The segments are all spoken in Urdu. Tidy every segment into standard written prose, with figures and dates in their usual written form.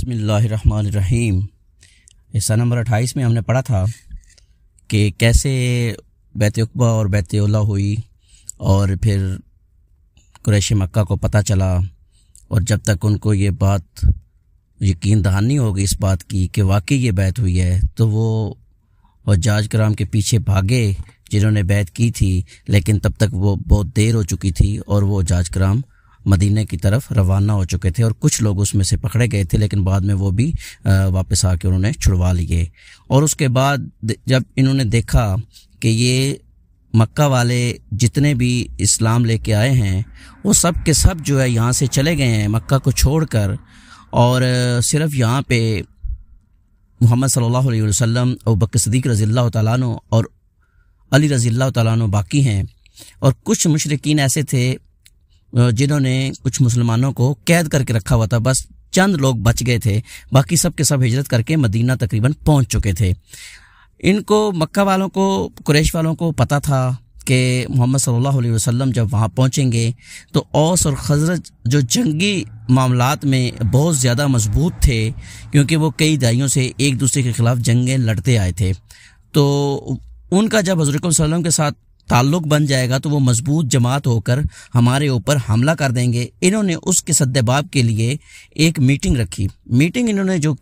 بسم اللہ الرحمن الرحیم۔ حصہ نمبر 28 میں ہم نے پڑھا تھا کہ کیسے بیت عقبہ اور بیت اولا ہوئی اور پھر قریش مکہ کو پتہ چلا، اور جب تک ان کو یہ بات یقین دہانی ہوگی اس بات کی کہ واقعی یہ بیعت ہوئی ہے، تو وہ حجاج کرام کے پیچھے بھاگے جنہوں نے بیعت کی تھی، لیکن تب تک وہ بہت دیر ہو چکی تھی اور وہ حجاج کرام مدینہ کی طرف روانہ ہو چکے تھے، اور کچھ لوگ اس میں سے پکڑے گئے تھے، لیکن بعد میں وہ بھی واپس آ کے انہوں نے چھڑوا لیے۔ اور اس کے بعد جب انہوں نے دیکھا کہ یہ مکہ والے جتنے بھی اسلام لے کے آئے ہیں وہ سب کے سب جو ہے یہاں سے چلے گئے ہیں مکہ کو چھوڑ کر، اور صرف یہاں پہ محمد صلی اللہ علیہ وسلم، ابوبکر صدیق رضی اللہ تعالیٰ عنہ اور علی رضی اللہ تعالیٰ عنہ باقی ہیں، اور کچھ مشرکین ایسے تھے جنہوں نے کچھ مسلمانوں کو قید کر کے رکھا ہوا تھا، بس چند لوگ بچ گئے تھے، باقی سب کے سب ہجرت کر کے مدینہ تقریباً پہنچ چکے تھے۔ ان کو مکہ والوں کو، قریش والوں کو پتہ تھا کہ محمد صلی اللہ علیہ وسلم جب وہاں پہنچیں گے تو اوس اور خزرج جو جنگی معاملات میں بہت زیادہ مضبوط تھے، کیونکہ وہ کئی دہائیوں سے ایک دوسرے کے خلاف جنگیں لڑتے آئے تھے، تو ان کا جب حضور صلی اللہ علیہ وسلم کے ساتھ تعلق بن جائے گا تو وہ مضبوط جماعت ہو کر ہمارے اوپر حملہ کر دیں گے۔ انہوں نے اس کے سدباب کے لیے ایک میٹنگ رکھی۔ میٹنگ انہوں نے جو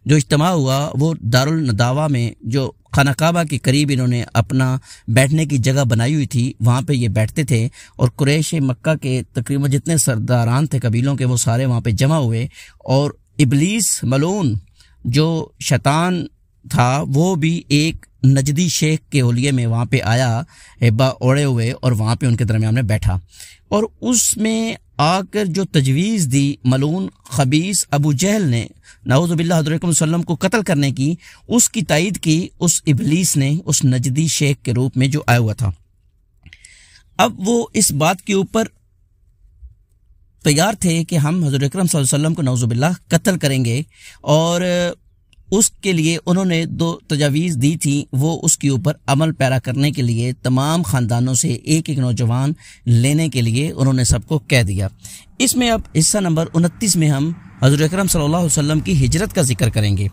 اجتماع ہوا وہ دارالنداوا میں، جو خانہ کعبہ کے قریب انہوں نے اپنا بیٹھنے کی جگہ بنائی ہوئی تھی، وہاں پہ یہ بیٹھتے تھے، اور قریش مکہ کے تقریباً جتنے سرداران تھے قبیلوں کے وہ سارے وہاں پہ جمع ہوئے، اور ابلیس ملعون جو شیطان تھا وہ بھی ایک نجدی شیخ کے حلیے میں وہاں پہ آیا، ہبا اوڑے ہوئے، اور وہاں پہ ان کے درمیان میں بیٹھا، اور اس میں آ کر جو تجویز دی ملعون خبیث ابو جہل نے نعوذ باللہ حضرت صلی اللہ علیہ وسلم کو قتل کرنے کی، اس کی تائید کی اس ابلیس نے، اس نجدی شیخ کے روپ میں جو آیا ہوا تھا۔ اب وہ اس بات کے اوپر تیار تھے کہ ہم حضرت اکرم صلی اللہ علیہ وسلم کو نعوذ باللہ قتل کریں گے، اور اس کے لیے انہوں نے 2 تجاویز دی تھی، وہ اس کے اوپر عمل پیرا کرنے کے لیے تمام خاندانوں سے ایک ایک نوجوان لینے کے لیے انہوں نے سب کو کہہ دیا۔ اس میں اب حصہ نمبر 29 میں ہم حضور اکرم صلی اللہ علیہ وسلم کی ہجرت کا ذکر کریں گے۔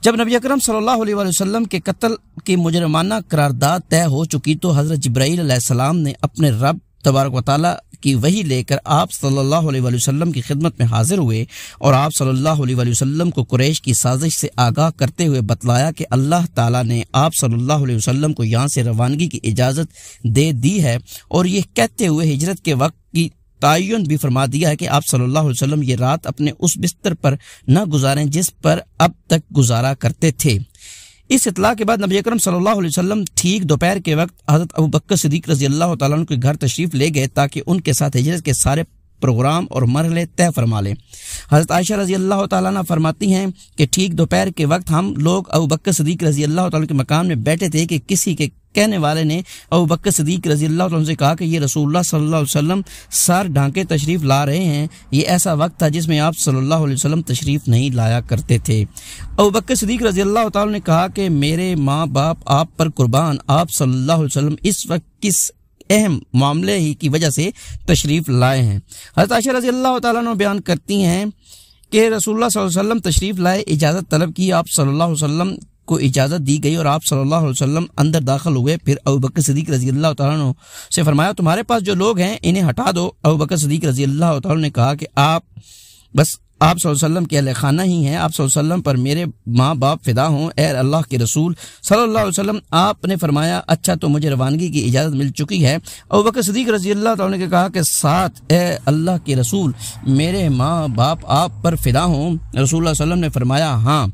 جب نبی اکرم صلی اللہ علیہ وسلم کے قتل کی مجرمانہ قرارداد طے ہو چکی تو حضرت جبرائیل علیہ السلام نے اپنے رب تبارک و تعالیٰ کی وحی لے کر آپ صلی اللہ علیہ وسلم کی خدمت میں حاضر ہوئے، اور آپ صلی اللہ علیہ وسلم کو قریش کی سازش سے آگاہ کرتے ہوئے بتلایا کہ اللہ تعالیٰ نے آپ صلی اللہ علیہ وسلم کو یہاں سے روانگی کی اجازت دے دی ہے، اور یہ کہتے ہوئے ہجرت کے وقت کی تعین بھی فرما دیا ہے کہ آپ صلی اللہ علیہ وسلم یہ رات اپنے اس بستر پر نہ گزاریں جس پر اب تک گزارا کرتے تھے۔ اس اطلاع کے بعد نبی اکرم صلی اللہ علیہ وسلم ٹھیک دوپہر کے وقت حضرت ابوبکر صدیق رضی اللہ تعالیٰ عنہ کے گھر تشریف لے گئے تاکہ ان کے ساتھ ہجرت کے سارے پروگرام اور مرحلے طے فرما لیں۔ حضرت عائشہ رضی اللہ تعالیٰ عنہ فرماتی ہیں کہ ٹھیک دوپہر کے وقت ہم لوگ ابوبکر صدیق رضی اللہ تعالیٰ کے مکان میں بیٹھے تھے کہ کسی کے کہنے والے نے ابوبکر صدیق رضی اللہ تعالیٰ سے کہا کہ یہ رسول اللہ صلی اللہ علیہ وسلم سر ڈھانکے تشریف لا رہے ہیں۔ یہ ایسا وقت تھا جس میں آپ صلی اللہ علیہ وسلم تشریف نہیں لایا کرتے تھے۔ ابوبکر صدیق رضی اللہ تعالیٰ نے کہا کہ میرے ماں باپ آپ پر قربان، آپ صلی اللہ علیہ وسلم اس وقت کس اہم معاملے ہی کی وجہ سے تشریف لائے ہیں۔ حضرت عائشہ رضی اللہ تعالیٰ عنہ بیان کرتی ہیں کہ رسول اللہ صلی اللہ علیہ وسلم تشریف لائے، اجازت طلب کی، آپ صلی اللہ علیہ وسلم کو اجازت دی گئی اور آپ صلی اللہ علیہ وسلم اندر داخل ہوئے۔ پھر ابوبکر صدیق رضی اللہ تعالیٰ عنہ سے فرمایا تمہارے پاس جو لوگ ہیں انہیں ہٹا دو۔ ابوبکر صدیق رضی اللہ تعالیٰ نے کہا کہ آپ صلی اللہ علیہ وسلم کے اہل خانہ ہی ہیں، آپ صلی اللہ علیہ وسلم پر میرے ماں باپ فدا ہوں۔ اے اللہ کے رسول صلی اللہ علیہ وسلم، آپ نے فرمایا اچھا تو مجھے روانگی کی اجازت مل چکی ہے۔ ابوبکر صدیق رضی اللہ تعالیٰ نے کہا کہ ساتھ اے اللہ کے رسول میرے ماں باپ آپ پر فدا ہوں۔ رسول اللہ صلی اللہ علیہ وسلم نے فرمایا ہاں۔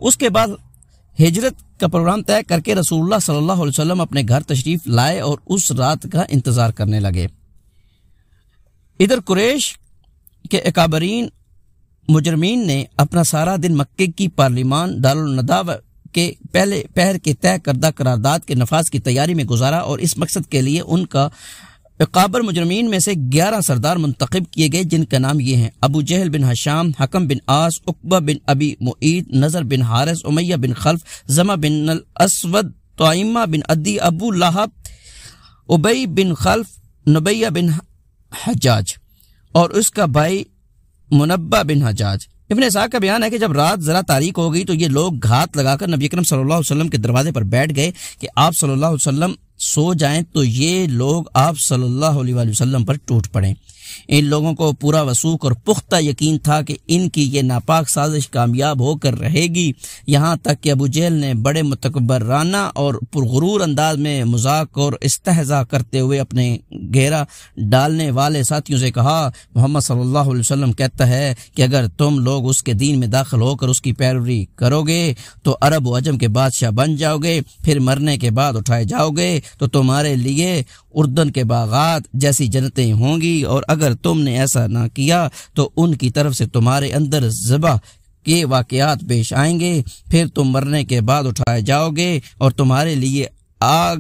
اس کے بعد ہجرت کا پروگرام طے کر کے رسول اللہ صلی اللہ علیہ وسلم اپنے گھر تشریف لائے اور اس رات کا انتظار کرنے لگے۔ ادھر قریش کے اکابرین مجرمین نے اپنا سارا دن مکے کی پارلیمان دارالنداوا کے پہلے پہر کے طے کردہ قرارداد کے نفاذ کی تیاری میں گزارا، اور اس مقصد کے لیے ان کا اکابر مجرمین میں سے 11 سردار منتخب کیے گئے، جن کا نام یہ ہیں: ابو جہل بن ہشام، حکم بن عاص، عقبہ بن ابی معیط، نضر بن حارث، امیہ بن خلف، زمہ بن الاسود، طعیمہ بن عدی، ابو لہب، ابی بن خلف، نبیہ بن حجاج، اور اس کا بھائی منبہ بن حجاج۔ ابن اسحاق کا بیان ہے کہ جب رات ذرا تاریک ہو گئی تو یہ لوگ گھات لگا کر نبی اکرم صلی اللہ علیہ وسلم کے دروازے پر بیٹھ گئے کہ آپ صلی اللہ علیہ وسلم سو جائیں تو یہ لوگ آپ صلی اللہ علیہ وسلم پر ٹوٹ پڑیں۔ ان لوگوں کو پورا وثوق اور پختہ یقین تھا کہ ان کی یہ ناپاک سازش کامیاب ہو کر رہے گی، یہاں تک کہ ابو جہل نے بڑے متکبرانہ اور پرغرور انداز میں مذاق اور استہزاء کرتے ہوئے اپنے گھیرا ڈالنے والے ساتھیوں سے کہا، محمد صلی اللہ علیہ وسلم کہتا ہے کہ اگر تم لوگ اس کے دین میں داخل ہو کر اس کی پیروی کرو گے تو عرب و عجم کے بادشاہ بن جاؤ گے، پھر مرنے کے بعد اٹھائے جاؤ گے تو تمہارے لیے اردن کے باغات جیسی جنتیں ہوں گی، اور اگر تم نے ایسا نہ کیا تو ان کی طرف سے تمہارے اندر ذبح کے واقعات پیش آئیں گے، پھر تم مرنے کے بعد اٹھائے جاؤ گے اور تمہارے لیے آگ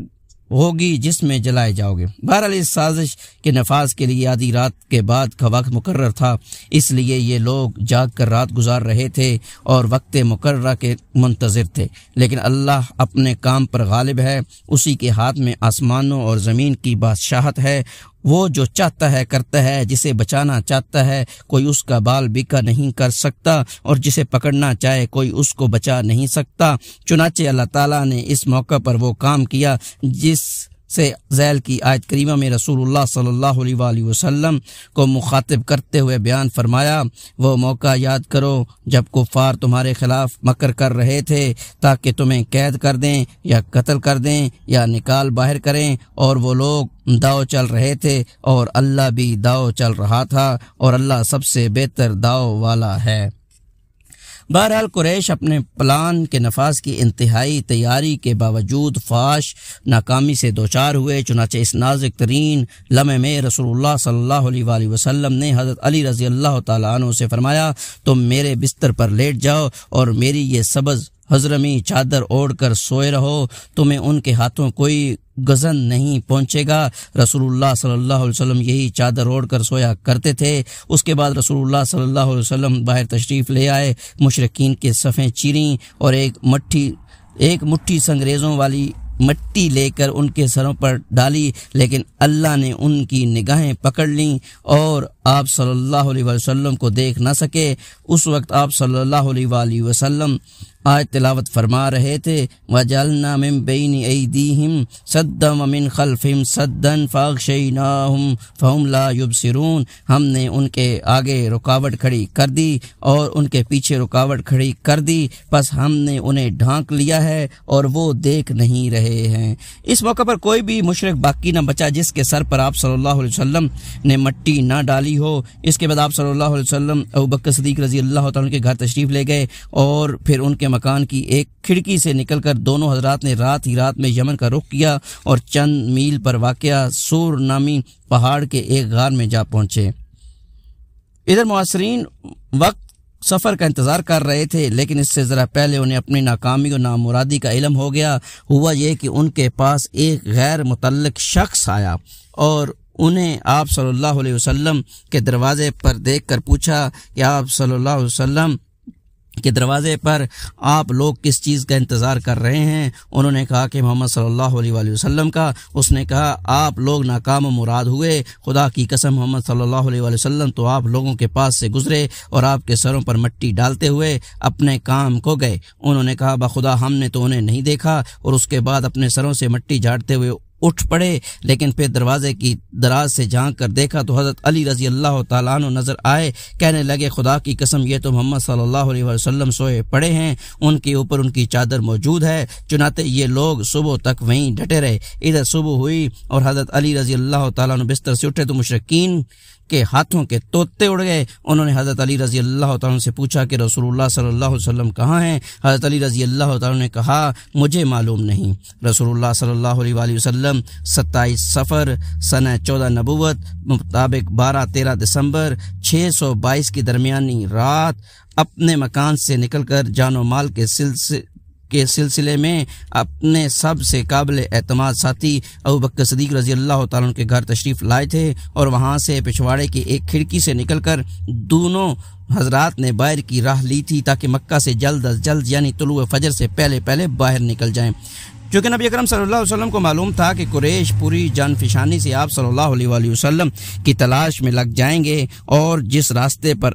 ہوگی جس میں جلائے جاؤ گے۔ بہرحال اس سازش کے نفاذ کے لیے آدھی رات کے بعد کا وقت مقرر تھا، اس لیے یہ لوگ جاگ کر رات گزار رہے تھے اور وقت مقررہ کے منتظر تھے، لیکن اللہ اپنے کام پر غالب ہے، اسی کے ہاتھ میں آسمانوں اور زمین کی بادشاہت ہے، وہ جو چاہتا ہے کرتا ہے، جسے بچانا چاہتا ہے کوئی اس کا بال بیکا نہیں کر سکتا، اور جسے پکڑنا چاہے کوئی اس کو بچا نہیں سکتا۔ چنانچہ اللہ تعالیٰ نے اس موقع پر وہ کام کیا جس سے ذیل کی آیت کریمہ میں رسول اللہ صلی اللہ علیہ وآلہ وسلم کو مخاطب کرتے ہوئے بیان فرمایا، وہ موقع یاد کرو جب کفار تمہارے خلاف مکر کر رہے تھے تاکہ تمہیں قید کر دیں یا قتل کر دیں یا نکال باہر کریں، اور وہ لوگ داؤ چل رہے تھے اور اللہ بھی داؤ چل رہا تھا، اور اللہ سب سے بہتر داؤ والا ہے۔ بہرحال قریش اپنے پلان کے نفاذ کی انتہائی تیاری کے باوجود فاش ناکامی سے دوچار ہوئے، چنانچہ اس نازک ترین لمحے میں رسول اللہ صلی اللہ علیہ وآلہ وسلم نے حضرت علی رضی اللہ تعالیٰ عنہ سے فرمایا، تم میرے بستر پر لیٹ جاؤ اور میری یہ سبز حضرمی چادر اوڑھ کر سوئے رہو، تمہیں ان کے ہاتھوں کوئی گزن نہیں پہنچے گا۔ رسول اللہ صلی اللہ علیہ وسلم یہی چادر اوڑھ کر سویا کرتے تھے۔ اس کے بعد رسول اللہ صلی اللہ علیہ وسلم باہر تشریف لے آئے، مشرکین کے صفیں چیریں اور ایک مٹھی سنگریزوں والی مٹی لے کر ان کے سروں پر ڈالی، لیکن اللہ نے ان کی نگاہیں پکڑ لیں اور آپ صلی اللہ علیہ وسلم کو دیکھ نہ سکے۔ اس وقت آپ صلی اللہ علیہ وآلہ وسلم آیت تلاوت فرما رہے تھے، وَجَعَلْنَا مِن بَيْنِ أَيْدِيهِمْ سَدًّا وَمِن خَلْفِهِمْ سَدًّا فَأَغْشَيْنَاهُمْ فَهُمْ لَا يُبْصِرُونَ، ہم نے ان کے آگے رکاوٹ کھڑی کر دی اور ان کے پیچھے رکاوٹ کھڑی کر دی، پس ہم نے انہیں ڈھانک لیا ہے اور وہ دیکھ نہیں رہے ہیں۔ اس موقع پر کوئی بھی مشرک باقی نہ بچا جس کے سر پر آپ صلی اللہ علیہ وسلم نے مٹی نہ ڈالی ہو۔ اس کے بعد آپ صلی اللہ علیہ وسلم ابوبکر صدیق رضی اللہ تعالیٰ کے گھر تشریف لے گئے اور پھر ان کے مکان کی ایک کھڑکی سے نکل کر دونوں حضرات نے رات ہی رات میں یمن کا رخ کیا اور چند میل پر واقع سور نامی پہاڑ کے ایک غار میں جا پہنچے۔ ادھر معاصرین وقت سفر کا انتظار کر رہے تھے، لیکن اس سے ذرا پہلے انہیں اپنی ناکامی اور نامرادی کا علم ہو گیا۔ ہوا یہ کہ ان کے پاس ایک غیر متعلق شخص آیا اور انہیں آپ صلی اللہ علیہ وسلم کے دروازے پر دیکھ کر پوچھا کہ آپ صلی اللہ علیہ وسلم کے دروازے پر آپ لوگ کس چیز کا انتظار کر رہے ہیں؟ انہوں نے کہا کہ محمد صلی اللہ علیہ وآلہ وسلم کا۔ اس نے کہا، آپ لوگ ناکام و مراد ہوئے، خدا کی قسم محمد صلی اللہ علیہ وآلہ وسلم تو آپ لوگوں کے پاس سے گزرے اور آپ کے سروں پر مٹی ڈالتے ہوئے اپنے کام کو گئے۔ انہوں نے کہا، بخدا ہم نے تو انہیں نہیں دیکھا، اور اس کے بعد اپنے سروں سے مٹی جھاڑتے ہوئے اٹھ پڑے، لیکن پھر دروازے کی دراز سے جھانک کر دیکھا تو حضرت علی رضی اللہ تعالیٰ عنہ نظر آئے۔ کہنے لگے، خدا کی قسم یہ تو محمد صلی اللہ علیہ وسلم سوئے پڑے ہیں، ان کے اوپر ان کی چادر موجود ہے۔ چنانچہ یہ لوگ صبح تک وہیں ڈٹے رہے۔ ادھر صبح ہوئی اور حضرت علی رضی اللہ تعالیٰ عنہ بستر سے اٹھے تو مشرکین کے ہاتھوں کے طوطے اڑ گئے۔ انہوں نے حضرت علی رضی اللہ تعالیٰ سے پوچھا کہ رسول اللہ صلی اللہ علیہ وسلم کہاں ہیں؟ حضرت علی رضی اللہ تعالیٰ نے کہا، مجھے معلوم نہیں۔ رسول اللہ صلی اللہ علیہ وآلہ وسلم 27 صفر سنہ 14 نبوت مطابق 12-13 دسمبر 622 کی درمیانی رات اپنے مکان سے نکل کر جان و مال کے سلسلے میں اپنے سب سے قابل اعتماد ساتھی ابوبکر صدیق رضی اللہ تعالیٰ کے گھر تشریف لائے تھے، اور وہاں سے پچھواڑے کی ایک کھڑکی سے نکل کر دونوں حضرات نے باہر کی راہ لی تھی تاکہ مکہ سے جلد از جلد یعنی طلوع فجر سے پہلے باہر نکل جائیں۔ چونکہ نبی اکرم صلی اللہ علیہ وسلم کو معلوم تھا کہ قریش پوری جان فشانی سے آپ صلی اللہ علیہ وآلہ وسلم کی تلاش میں لگ جائیں گے، اور جس راستے پر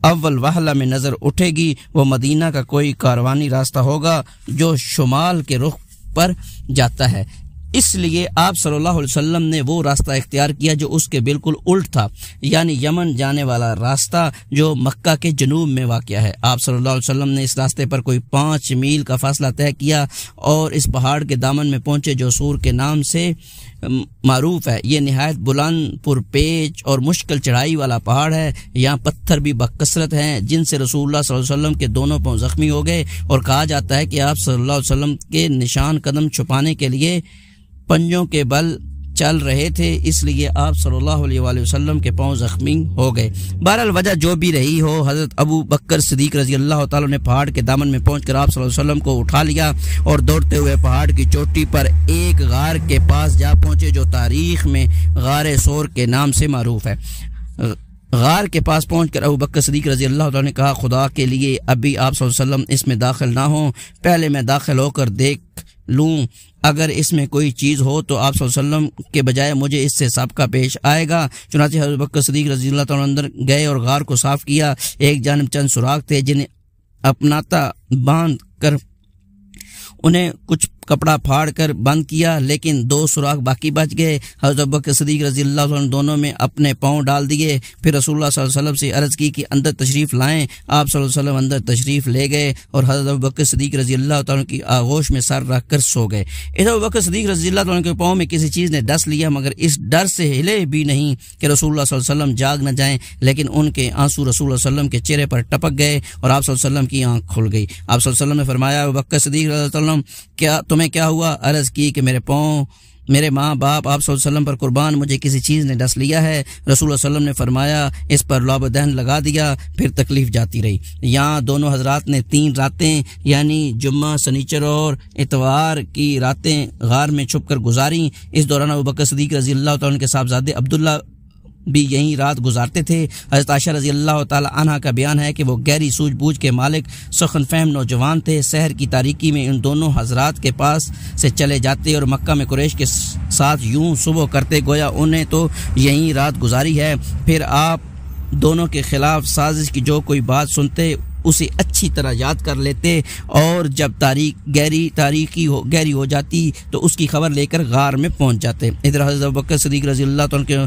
اول وہلہ میں نظر اٹھے گی وہ مدینہ کا کوئی کاروانی راستہ ہوگا جو شمال کے رخ پر جاتا ہے۔ اس لیے آپ صلی اللہ علیہ وسلم نے وہ راستہ اختیار کیا جو اس کے بالکل الٹ تھا، یعنی یمن جانے والا راستہ جو مکہ کے جنوب میں واقع ہے۔ آپ صلی اللہ علیہ وسلم نے اس راستے پر کوئی 5 میل کا فاصلہ طے کیا اور اس پہاڑ کے دامن میں پہنچے جو سور کے نام سے معروف ہے۔ یہ نہایت بلند، پرپیچ اور مشکل چڑھائی والا پہاڑ ہے۔ یہاں پتھر بھی بکثرت ہیں جن سے رسول اللہ صلی اللہ علیہ وسلم کے دونوں پاؤں زخمی ہو گئے، اور کہا جاتا ہے کہ آپ صلی اللہ علیہ وسلم کے نشان قدم چھپانے کے لیے پنجوں کے بل چل رہے تھے، اس لیے آپ صلی اللہ علیہ وآلہ وسلم کے پاؤں زخمی ہو گئے۔ بہرحال وجہ جو بھی رہی ہو، حضرت ابو بکر صدیق رضی اللہ تعالیٰ نے پہاڑ کے دامن میں پہنچ کر آپ صلی اللہ علیہ وسلم کو اٹھا لیا اور دوڑتے ہوئے پہاڑ کی چوٹی پر ایک غار کے پاس جا پہنچے جو تاریخ میں غار سور کے نام سے معروف ہے۔ غار کے پاس پہنچ کر ابو بکر صدیق رضی اللہ تعالیٰ نے کہا، خدا کے لیے ابھی آپ صلی اللہ علیہ وسلم اس میں داخل نہ ہوں، پہلے میں داخل ہو کر دیکھ لوں، اگر اس میں کوئی چیز ہو تو آپ صلی اللہ علیہ وسلم کے بجائے مجھے اس سے سابقہ پیش آئے گا۔ چنانچہ حضرت بکر صدیق رضی اللہ تعالیٰ اندر گئے اور غار کو صاف کیا۔ ایک جانب چند سوراخ تھے جنہیں اپناتا باندھ کر انہیں کچھ کپڑا پھاڑ کر بند کیا، لیکن 2 سوراخ باقی بچ گئے۔ حضرت بکر صدیق رضی اللہ عنہ دونوں میں اپنے پاؤں ڈال دیے، پھر رسول اللہ صلی اللہ علیہ وسلم سے عرض کی کہ اندر تشریف لائیں۔ آپ صلی اللہ علیہ وسلم اندر تشریف لے گئے اور حضرت بکر صدیق رضی اللہ تعالیٰ کی آغوش میں سر رکھ کر سو گئے۔ حضرت بکر صدیق رضی اللہ تعالیٰ کے پاؤں میں کسی چیز نے ڈس لیا، مگر اس ڈر سے ہلے بھی نہیں کہ رسول اللہ صلی اللہ علیہ وسلم جاگ نہ جائیں، لیکن ان کے آنسو رسول اللہ صلی اللہ علیہ وسلم کے چہرے پر ٹپک گئے اور آپ صلی اللہ علیہ وسلم کی آنکھ کھل گئی۔ آپ صلی اللہ علیہ وسلم نے فرمایا، بکر صدیق رضی اللہ عنہ کیا تمہیں کیا ہوا؟ عرض کی کہ میرے ماں باپ آپ صلی اللہ علیہ وسلم پر قربان، مجھے کسی چیز نے ڈس لیا ہے۔ رسول اللہ صلی اللہ علیہ وسلم نے فرمایا، اس پر لعب دہن لگا دیا، پھر تکلیف جاتی رہی۔ یہاں دونوں حضرات نے 3 راتیں یعنی جمعہ، سنیچر اور اتوار کی راتیں غار میں چھپ کر گزاریں۔ اس دوران ابو بکر صدیق رضی اللہ تعالیٰ کے صاحبزادے عبداللہ بھی یہیں رات گزارتے تھے۔ حضرت عائشہ رضی اللہ تعالی عنہا کا بیان ہے کہ وہ گہری سوجھ بوجھ کے مالک سخن فہم نوجوان تھے۔ شہر کی تاریکی میں ان دونوں حضرات کے پاس سے چلے جاتے اور مکہ میں قریش کے ساتھ یوں صبح کرتے گویا انہیں تو یہیں رات گزاری ہے۔ پھر آپ دونوں کے خلاف سازش کی جو کوئی بات سنتے اسے اچھی طرح یاد کر لیتے، اور جب تاریخی گہری ہو جاتی تو اس کی خبر لے کر غار میں پہنچ جاتے۔ ادھر حضرت بکر صدیق رضی اللہ عنہ کے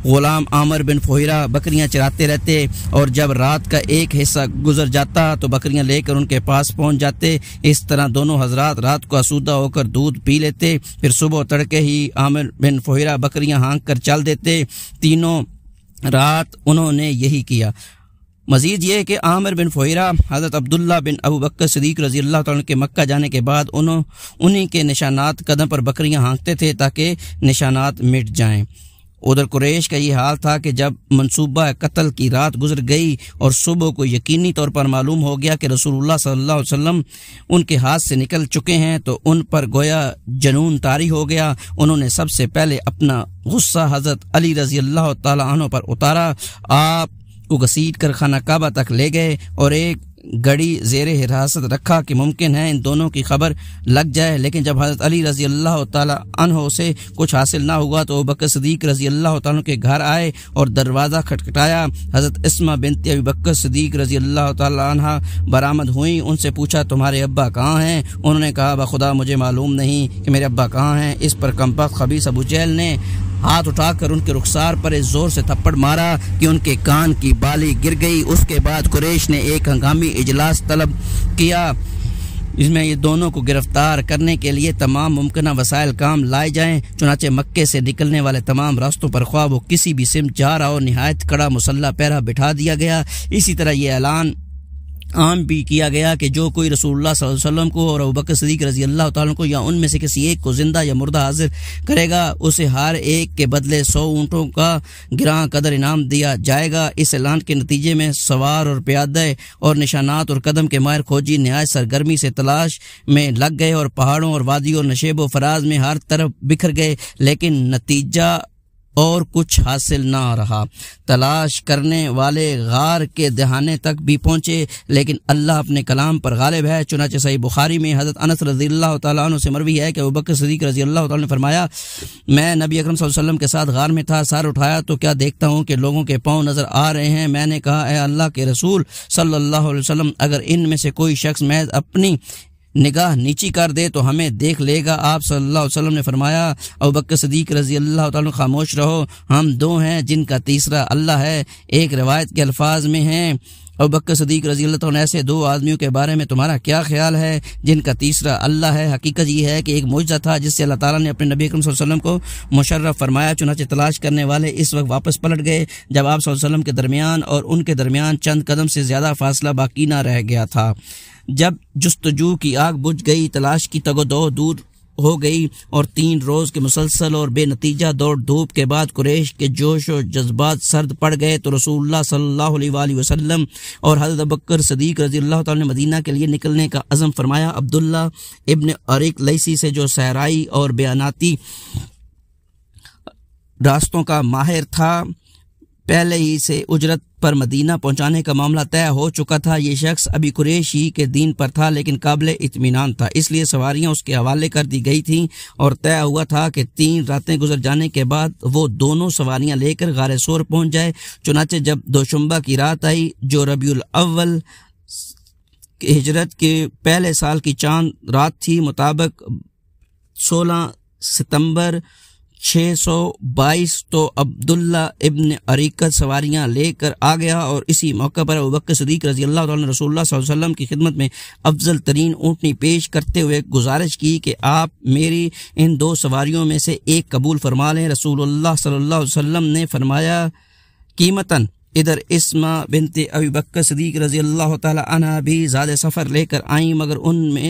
غلام عامر بن فہیرہ بکریاں چراتے رہتے، اور جب رات کا ایک حصہ گزر جاتا تو بکریاں لے کر ان کے پاس پہنچ جاتے۔ اس طرح دونوں حضرات رات کو آسودہ ہو کر دودھ پی لیتے، پھر صبح تڑکے ہی عامر بن فہیرہ بکریاں ہانک کر چل دیتے۔ تینوں رات انہوں نے یہی کیا۔ مزید یہ کہ عامر بن فہیرہ حضرت عبداللہ بن ابو بکر صدیق رضی اللہ تعالیٰ کے مکہ جانے کے بعد انہی کے نشانات قدم پر بکریاں ہانکتے تھے تاکہ نشانات مٹ جائیں۔ ادھر قریش کا یہ حال تھا کہ جب منصوبہ قتل کی رات گزر گئی اور صبح کو یقینی طور پر معلوم ہو گیا کہ رسول اللہ صلی اللہ علیہ وسلم ان کے ہاتھ سے نکل چکے ہیں تو ان پر گویا جنون طاری ہو گیا۔ انہوں نے سب سے پہلے اپنا غصہ حضرت علی رضی اللہ تعالی عنہ پر اتارا، آپ کو گھسیٹ کر خانہ کعبہ تک لے گئے اور ایک گھڑی زیر حراست رکھا کہ ممکن ہے ان دونوں کی خبر لگ جائے، لیکن جب حضرت علی رضی اللہ تعالی عنہ سے کچھ حاصل نہ ہوا تو بکر صدیق رضی اللہ تعالیٰ کے گھر آئے اور دروازہ کھٹکھٹایا۔ حضرت اسمہ بنت ابی بکر صدیق رضی اللہ تعالی عنہ برآمد ہوئیں، ان سے پوچھا تمہارے ابا کہاں ہیں؟ انہوں نے کہا بخدا مجھے معلوم نہیں کہ میرے ابا کہاں ہیں۔ اس پر کمبخت خبیث ابو جہل نے ہاتھ اٹھا کر ان کے رخسار پر اس زور سے تھپڑ مارا کہ ان کے کان کی بالی گر گئی۔ اس کے بعد قریش نے ایک ہنگامی اجلاس طلب کیا جس میں یہ دونوں کو گرفتار کرنے کے لیے تمام ممکنہ وسائل کام لائے جائیں۔ چنانچہ مکے سے نکلنے والے تمام راستوں پر خواہ وہ کسی بھی سمت جا رہا ہو نہایت کڑا مسلح پہرا بٹھا دیا گیا۔ اسی طرح یہ اعلان عام بھی کیا گیا کہ جو کوئی رسول اللہ صلی اللہ علیہ وسلم کو اور ابوبکر صدیق رضی اللہ تعالیٰ کو یا ان میں سے کسی ایک کو زندہ یا مردہ حاضر کرے گا اسے ہر ایک کے بدلے 100 اونٹوں کا گراں قدر انعام دیا جائے گا۔ اس اعلان کے نتیجے میں سوار اور پیادے اور نشانات اور قدم کے ماہر کھوجی نہایت سرگرمی سے تلاش میں لگ گئے اور پہاڑوں اور وادیوں اور نشیب و فراز میں ہر طرف بکھر گئے، لیکن نتیجہ اور کچھ حاصل نہ رہا۔ تلاش کرنے والے غار کے دہانے تک بھی پہنچے، لیکن اللہ اپنے کلام پر غالب ہے۔ چنانچہ صحیح بخاری میں حضرت انس رضی اللہ تعالیٰ عنہ سے مروی ہے کہ ابوبکر صدیق رضی اللہ تعالیٰ نے فرمایا، میں نبی اکرم صلی اللہ علیہ وسلم کے ساتھ غار میں تھا، سر اٹھایا تو کیا دیکھتا ہوں کہ لوگوں کے پاؤں نظر آ رہے ہیں۔ میں نے کہا، اے اللہ کے رسول صلی اللہ علیہ وسلم، اگر ان میں سے کوئی شخص محض اپنی نگاہ نیچی کر دے تو ہمیں دیکھ لے گا۔ آپ صلی اللہ علیہ وسلم نے فرمایا، ابوبکر صدیق رضی اللہ تعالیٰ عنہ، خاموش رہو، ہم دو ہیں جن کا تیسرا اللہ ہے۔ ایک روایت کے الفاظ میں ہیں، ابوبکر صدیق رضی اللہ تعالیٰ عنہ، ایسے دو آدمیوں کے بارے میں تمہارا کیا خیال ہے جن کا تیسرا اللہ ہے؟ حقیقت یہ ہے کہ ایک معجزہ تھا جس سے اللہ تعالیٰ نے اپنے نبی اکرم صلی اللہ علیہ وسلم کو مشرف فرمایا۔ چنانچہ تلاش کرنے والے اس وقت واپس پلٹ گئے جب آپ صلی اللہ علیہ وسلم کے درمیان اور ان کے درمیان چند قدم سے زیادہ فاصلہ باقی نہ رہ گیا تھا۔ جب جستجو کی آگ بجھ گئی، تلاش کی تگ و دو دور ہو گئی اور 3 روز کے مسلسل اور بے نتیجہ دوڑ دھوپ کے بعد قریش کے جوش و جذبات سرد پڑ گئے تو رسول اللہ صلی اللہ علیہ وآلہ وسلم اور حضرت ابوبکر صدیق رضی اللہ تعالیٰ نے مدینہ کے لیے نکلنے کا عزم فرمایا۔ عبداللہ ابن عریق لیسی سے، جو صحرائی اور بیاناتی راستوں کا ماہر تھا، پہلے ہی سے اجرت پر مدینہ پہنچانے کا معاملہ طے ہو چکا تھا۔ یہ شخص ابھی قریشی کے دین پر تھا لیکن قابل اطمینان تھا، اس لیے سواریاں اس کے حوالے کر دی گئی تھیں اور طے ہوا تھا کہ 3 راتیں گزر جانے کے بعد وہ دونوں سواریاں لے کر غار سور پہنچ جائے۔ چنانچہ جب دوشنبہ کی رات آئی، جو ربیع الاول ہجرت کے پہلے سال کی چاند رات تھی، مطابق 16 ستمبر 622، تو عبداللہ ابن عریقت سواریاں لے کر آ گیا اور اسی موقع پر ابوبکر صدیق رضی اللہ تعالیٰ نے رسول اللہ صلی اللہ علیہ وسلم کی خدمت میں افضل ترین اونٹنی پیش کرتے ہوئے گزارش کی کہ آپ میری ان 2 سواریوں میں سے ایک قبول فرما لیں۔ رسول اللہ صلی اللہ علیہ وسلم نے فرمایا، قیمتاً ادھر اسما بنت ابی بکر صدیق رضی اللہ تعالی عنہ بھی زاد سفر لے کر آئیں، مگر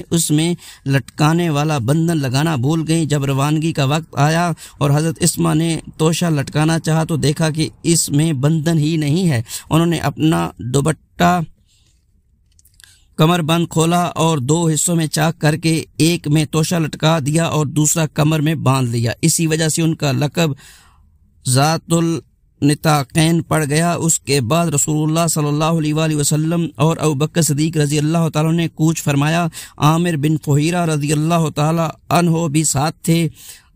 اس میں لٹکانے والا بندھن لگانا بھول گئیں۔ جب روانگی کا وقت آیا اور حضرت اسما نے توشہ لٹکانا چاہا تو دیکھا کہ اس میں بندھن ہی نہیں ہے۔ انہوں نے اپنا دوپٹہ کمر بند کھولا اور 2 حصوں میں چاک کر کے ایک میں توشہ لٹکا دیا اور دوسرا کمر میں باندھ لیا۔ اسی وجہ سے ان کا لقب ذات نتاقین پڑ گیا۔ اس کے بعد رسول اللہ صلی اللہ علیہ وآلہ وسلم اور ابوبکر صدیق رضی اللہ تعالیٰ نے کوچ فرمایا۔ عامر بن فہیرہ رضی اللہ تعالیٰ عنہ بھی ساتھ تھے۔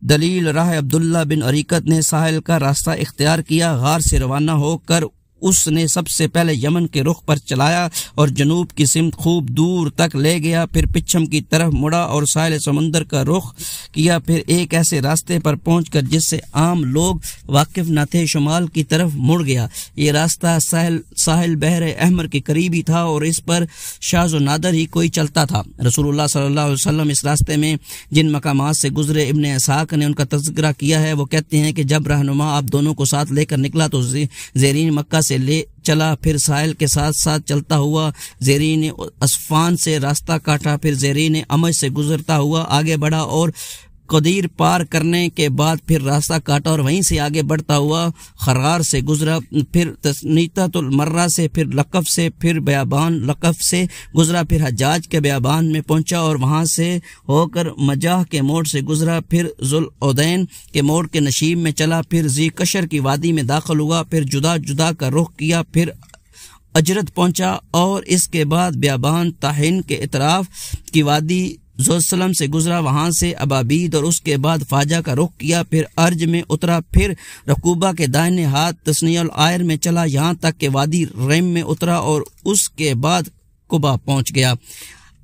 دلیل راہ عبداللہ بن عریقت نے ساحل کا راستہ اختیار کیا۔ غار سے روانہ ہو کر اس نے سب سے پہلے یمن کے رخ پر چلایا اور جنوب کی سمت خوب دور تک لے گیا، پھر پچھم کی طرف مڑا اور ساحل سمندر کا رخ کیا، پھر ایک ایسے راستے پر پہنچ کر جس سے عام لوگ واقف نہ تھے شمال کی طرف مڑ گیا۔ یہ راستہ ساحل بحر احمر کے قریب ہی تھا اور اس پر شاذ و نادر ہی کوئی چلتا تھا۔ رسول اللہ صلی اللہ علیہ وسلم اس راستے میں جن مقامات سے گزرے، ابن اسحاق نے ان کا تذکرہ کیا ہے۔ وہ کہتے ہیں کہ جب رہنما آپ دونوں کو ساتھ لے کر نکلا تو زیرین مکہ سے لے چلا، پھر ساحل کے ساتھ ساتھ چلتا ہوا زیرین اسفان سے راستہ کاٹا، پھر زیرین امج سے گزرتا ہوا آگے بڑھا اور قدیر پار کرنے کے بعد پھر راستہ کاٹا اور وہیں سے آگے بڑھتا ہوا خرار سے گزرا، پھر تسنیتۃ المرہ سے، پھر لقف سے، پھر بیابان لقف سے گزرا، پھر حجاج کے بیابان میں پہنچا اور وہاں سے ہو کر مجاح کے موڑ سے گزرا، پھر ذوالعدین کے موڑ کے نشیب میں چلا، پھر ذی قشر کی وادی میں داخل ہوا، پھر جدا جدا کا رخ کیا، پھر اجرت پہنچا اور اس کے بعد بیابان طاحن کے اطراف کی وادی ذوالسلم سے گزرا، وہاں سے ابابید اور اس کے بعد فاجہ کا رخ کیا، پھر ارج میں اترا، پھر رقوبہ کے دائنے ہاتھ تسنیہ العائر میں چلا یہاں تک کہ وادی ریم میں اترا اور اس کے بعد قبا پہنچ گیا۔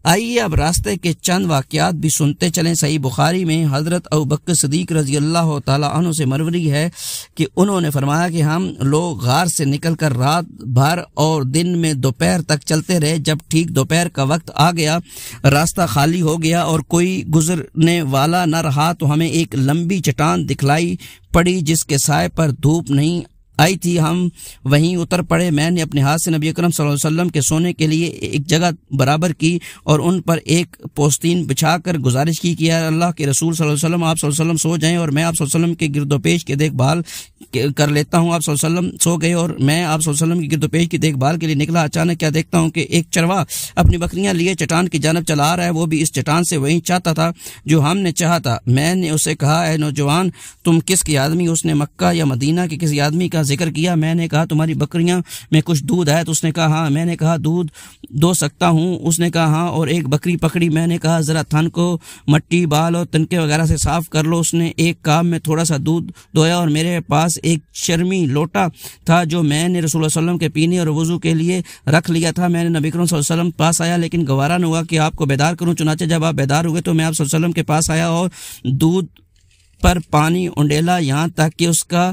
آئیے اب راستے کے چند واقعات بھی سنتے چلیں۔ صحیح بخاری میں حضرت ابوبکر صدیق رضی اللہ تعالیٰ عنہ سے مروی ہے کہ انہوں نے فرمایا کہ ہم لوگ غار سے نکل کر رات بھر اور دن میں دوپہر تک چلتے رہے۔ جب ٹھیک دوپہر کا وقت آ گیا، راستہ خالی ہو گیا اور کوئی گزرنے والا نہ رہا تو ہمیں ایک لمبی چٹان دکھلائی پڑی جس کے سائے پر دھوپ نہیں آئی تھی ہم وہیں اتر پڑے۔ میں نے اپنے ہاتھ سے نبی اکرم صلی اللہ علیہ وسلم کے سونے کے لیے ایک جگہ برابر کی اور ان پر ایک پوستین بچھا کر گزارش کی کہ اللہ کے رسول صلی اللہ علیہ وسلم آپ صلی اللہ علیہ وسلم سو جائیں اور میں آپ صلی اللہ علیہ وسلم کے گرد و پیش کی دیکھ بھال کر لیتا ہوں۔ آپ صلی اللہ علیہ وسلم سو گئے اور میں آپ صلی اللہ علیہ وسلم کی گرد و پیش کی دیکھ بھال کے لیے نکلا۔ اچانک کیا دیکھتا ہوں کہ ایک چرواہ اپنی بکریاں لیے چٹان کی جانب چلا آ رہا ہے، وہ بھی اس چٹان سے وہیں چاہتا تھا جو ہم نے چاہا تھا۔ میں نے اسے کہا اے نوجوان تم کس کے آدمی؟ اس نے مکہ یا مدینہ کے کسی آدمی کا ذکر کیا۔ میں نے کہا تمہاری بکریاں میں کچھ دودھ ہے؟ تو اس نے کہا ہاں۔ میں نے کہا دودھ دو سکتا ہوں؟ اس نے کہا ہاں، اور ایک بکری پکڑی۔ میں نے کہا ذرا تھن کو مٹی بال اور تنکے وغیرہ سے صاف کر لو۔ اس نے ایک کام میں تھوڑا سا دودھ دویا اور میرے پاس ایک شرمی لوٹا تھا جو میں نے رسول اللہ صلی اللہ علیہ وسلم کے پینے اور وضو کے لیے رکھ لیا تھا۔ میں نے نبی کریم صلی اللہ علیہ وسلم پاس آیا لیکن گوارا نہ ہوا کہ آپ کو بیدار کروں، چنانچہ جب آپ بیدار ہوئے تو میں آپ صلی اللہ علیہ وسلم کے پاس آیا اور دودھ پر پانی انڈیلا یہاں تک کہ اس کا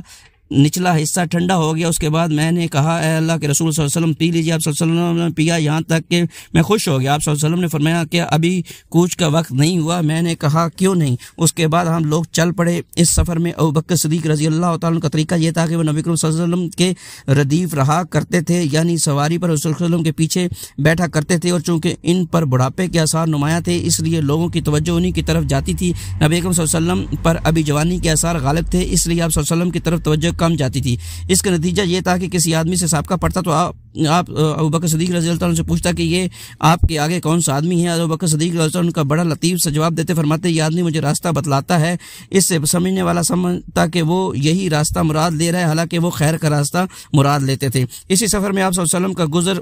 نچلا حصہ ٹھنڈا ہو گیا۔ اس کے بعد میں نے کہا اے اللہ کے رسول صلی اللہ علیہ وسلم پی لیجیے۔ آپ صلی اللہ علیہ وسلم نے پیا یہاں تک کہ میں خوش ہو گیا۔ آپ صلی اللہ علیہ وسلم نے فرمایا کہ ابھی کوچ کا وقت نہیں ہوا۔ میں نے کہا کیوں نہیں؟ اس کے بعد ہم لوگ چل پڑے۔ اس سفر میں ابوبکر صدیق رضی اللہ تعالیٰ کا طریقہ یہ تھا کہ وہ نبی کریم صلی اللہ علیہ وسلم کے ردیف رہا کرتے تھے، یعنی سواری پر رسول صلی اللہ علیہ وسلم کے پیچھے بیٹھا کرتے تھے، اور چونکہ ان پر بڑھاپے کے آثار نمایاں تھے اس لیے لوگوں کی توجہ انہی کی طرف جاتی تھی۔ نبی کریم صلی اللہ علیہ وسلم پر ابھی جوانی کے آثار غالب تھے اس لیے آپ صلی اللہ علیہ وسلم کی طرف توجہ کم جاتی تھی۔ اس کا نتیجہ یہ تھا کہ کسی آدمی سے سابقہ پڑتا تو آپ ابوبکر صدیق رضی اللہ عنہ سے پوچھتا کہ یہ آپ کے آگے کون سا آدمی ہے؟ ابوبکر صدیق رضی اللہ عنہ کا بڑا لطیف سے جواب دیتے فرماتے یہ آدمی مجھے راستہ بتلاتا ہے۔ اس سے سمجھنے والا سمجھتا کہ وہ یہی راستہ مراد لے رہا ہے، حالانکہ وہ خیر کا راستہ مراد لیتے تھے۔ اسی سفر میں آپ صلی اللہ علیہ وسلم کا گزر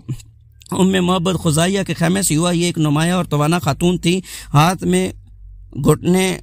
محبت خزائیہ کے خیمے سے ہوا۔ یہ ایک نمایاں اور توانا خاتون تھی، ہاتھ میں گھٹنے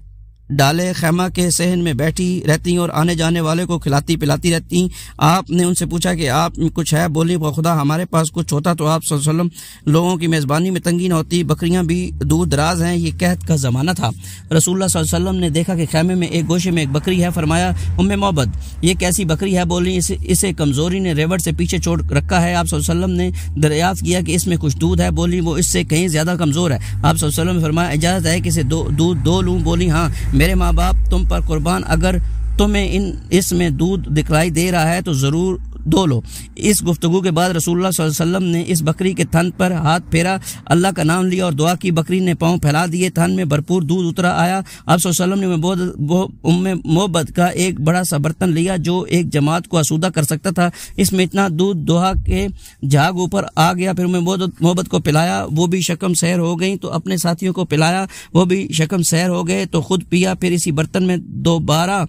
ڈالے خیمہ کے صحن میں بیٹھی رہتی اور آنے جانے والے کو کھلاتی پلاتی رہتی۔ آپ نے ان سے پوچھا کہ آپ میں کچھ ہے؟ بولی خدا ہمارے پاس کچھ ہوتا تو آپ صلی اللہ علیہ وسلم لوگوں کی میزبانی میں تنگی نہ ہوتی، بکریاں بھی دور دراز ہیں۔ یہ قحط کا زمانہ تھا۔ رسول اللہ صلی اللہ علیہ وسلم نے دیکھا کہ خیمے میں ایک گوشے میں ایک بکری ہے۔ فرمایا محبت یہ کیسی بکری ہے؟ بولی اسے کمزوری نے ریوڑ سے پیچھے چھوڑ رکھا ہے۔ آپ صلی اللہ علیہ وسلم نے دریافت کیا کہ اس میں کچھ دودھ ہے؟ بولی وہ اس سے کہیں زیادہ کمزور ہے۔ آپ صلی اللہ علیہ وسلم نے فرمایا اجازت ہے کہ اسے دودھ دو لوں؟ بولی ہاں، میرے ماں باپ تم پر قربان، اگر تمہیں اس میں دودھ دکھلائی دے رہا ہے تو ضرور دو لو۔ اس گفتگو کے بعد رسول اللہ صلی اللہ علیہ وسلم نے اس بکری کے تھن پر ہاتھ پھیرا، اللہ کا نام لیا اور دعا کی۔ بکری نے پاؤں پھیلا دیے، تھن میں بھرپور دودھ اترا آیا۔ آپ صلی اللہ علیہ وسلم نے محبت کا ایک بڑا سا برتن لیا جو ایک جماعت کو آسودہ کر سکتا تھا۔ اس میں اتنا دودھ دوہا کے جھاگ اوپر آ گیا۔ پھر محبت کو پلایا، وہ بھی شکم سیر ہو گئی، تو اپنے ساتھیوں کو پلایا، وہ بھی شکم سیر ہو گئے، تو خود پیا۔ پھر اسی برتن میں دوبارہ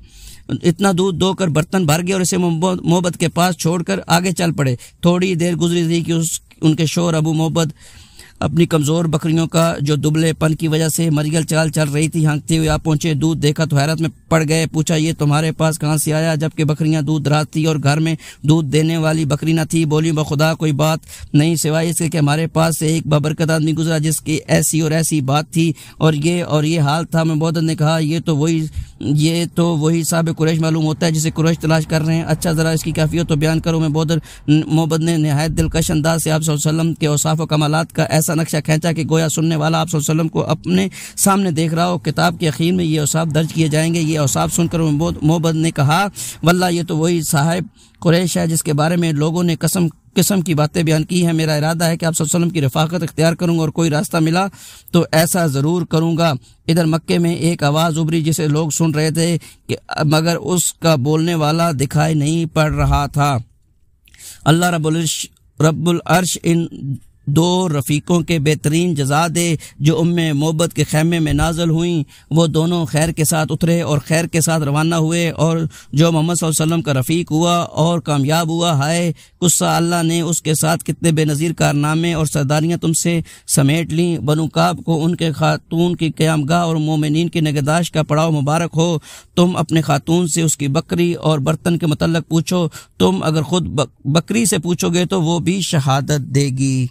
اتنا دودھ دو کر برتن بھر گیا اور اسے محبت کے پاس چھوڑ کر آگے چل پڑے۔ تھوڑی دیر گزری تھی کہ ان کے شوہر ابو محبت اپنی کمزور بکریوں کا جو دبلے پن کی وجہ سے مریل چال چل رہی تھی ہانکتے ہوئے آپ پہنچے۔ دودھ دیکھا تو حیرت میں پڑ گئے، پوچھا یہ تمہارے پاس کہاں سے آیا؟ جبکہ بکریاں دودھ دراز تھی اور گھر میں دودھ دینے والی بکری نہ تھی۔ بولی بخدا کوئی بات نہیں سوائے اس کے کہ ہمارے پاس سے ایک بابرکت آدمی گزرا جس کی ایسی اور ایسی بات تھی اور یہ حال تھا۔ میں بودت نے کہا یہ تو وہی صاحب قریش معلوم ہوتا ہے جسے قریش تلاش کر رہے ہیں، اچھا ذرا اس کی کیفیت تو بیان کرو۔ میں محبت نے نہایت دلکش انداز سے آپ صلی اللہ علیہ وسلم کے اوصاف و کمالات کا ایسا نقشہ کھینچا کہ گویا سننے والا آپ صلی اللہ علیہ وسلم کو اپنے سامنے دیکھ رہا ہو۔ کتاب کے اخیر میں یہ اوصاف درج کیے جائیں گے۔ یہ اوصاف سن کر محبت نے کہا واللہ یہ تو وہی صاحب قریش ہے جس کے بارے میں لوگوں نے قسم کی باتیں بیان کی ہیں۔ میرا ارادہ ہے کہ آپ صلی اللہ علیہ وسلم کی رفاقت اختیار کروں گا اور کوئی راستہ ملا تو ایسا ضرور کروں گا۔ ادھر مکے میں ایک آواز ابری جسے لوگ سن رہے تھے کہ مگر اس کا بولنے والا دکھائی نہیں پڑ رہا تھا۔ اللہ رب العرش ان دو رفیقوں کے بہترین جزا دے جو محبت کے خیمے میں نازل ہوئیں۔ وہ دونوں خیر کے ساتھ اترے اور خیر کے ساتھ روانہ ہوئے، اور جو محمد صلی اللہ علیہ وسلم کا رفیق ہوا اور کامیاب ہوا، ہائے قصہ اللہ نے اس کے ساتھ کتنے بے نظیر کارنامے اور سرداریاں تم سے سمیٹ لیں۔ بنو کعب کو ان کے خاتون کی قیام گاہ اور مومنین کی نگہداشت کا پڑاؤ مبارک ہو۔ تم اپنے خاتون سے اس کی بکری اور برتن کے متعلق پوچھو، تم اگر خود بکری سے پوچھو گے تو وہ بھی شہادت دے گی۔